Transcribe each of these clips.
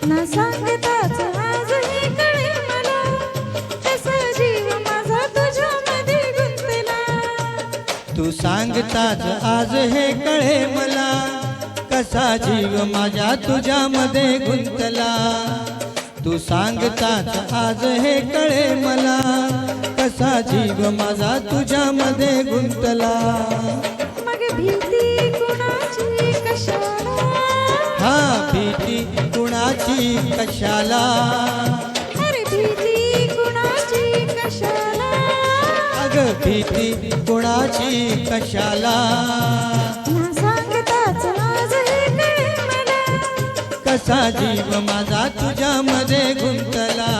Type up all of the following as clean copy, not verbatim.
ना सांगताच आज हे कळे मला, कसा जीव माझा तुझ्यामध्ये गुंतला. तू सांगताच आज हे कळे मला, कसा जीव माझ्या तुझ्यामध्ये गुंतला. तू सांगताच आज हे कळे मला, कसा जीव माझा तुझ्यामध्ये गुंतला. मग भीती कुणाची कशाला, हा भीती कुणाची कशाला, अरे भीती कुणाची कशाला, अग भीती कुणाची कशाला. ना सांगताच आज हे कळे मला, कसा जीव माझा तुझ्यामध्ये गुंतला.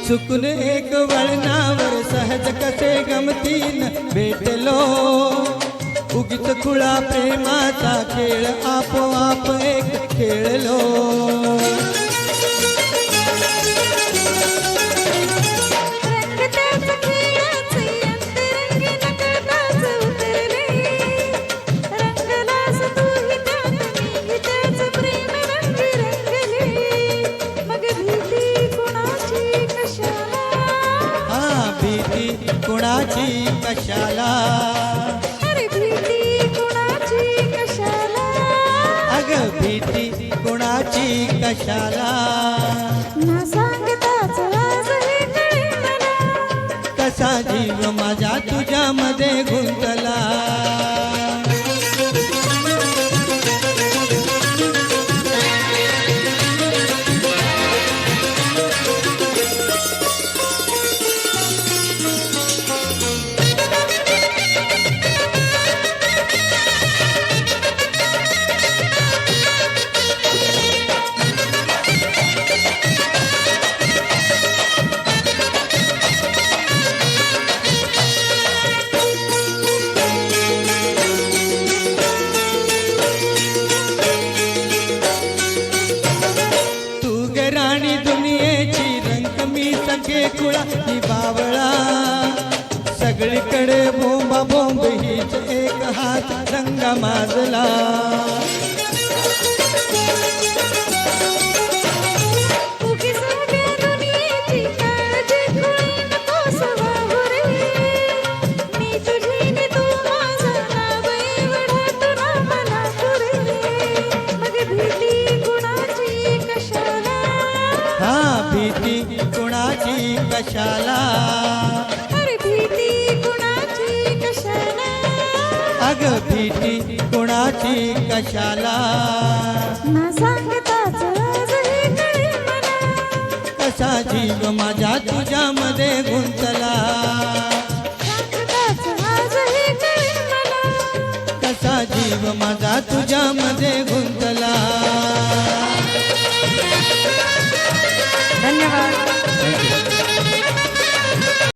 चुकून एक वळणावर सहज कसे गमतीन भेटलो, उगीच खुळा प्रेमाचा खेळ आपोआप एक खेळलो. रंगताच खेळाचे अंतरंगी नकळताच उतरले, रंगलास तूही त्यात मीही त्याच प्रेम रंगी रंगले. मग भीती कुणाची कशाला, हा भीती कुणाची कशाला, अरे भीती कुणाची कशाला, अग भीती कुणाची कशाला. ना सांगताच आज हे कळे मला, कसा जीव माझ्या तुझ्यामध्ये गुंतला. राणी दुनियेची रंग मी सखे कुळा ही बावळा, सगळीकडे बोंबा बोंब हीच एक हात रंगा माजला. उगीच उभ्या दुनियेची काळजी खुळी नकोस वाहू रे, मी तुझी नि तू माझा नाव एवढ्यात नावाला तू रे. मग भीती कुणाची कशाला, हा भीती कुणाची कशाला, अरे भीती कुणाची कशाला, अग भीती कुणाची कशाला. ना सांगताच आज हे कळे मला, कसा जीव माझ्या तुझ्यामध्ये गुंतला. सांगताच आज हे कळे मला, कसा जीव माझा तुझ्यामध्ये गुंतला. धन्यवाद.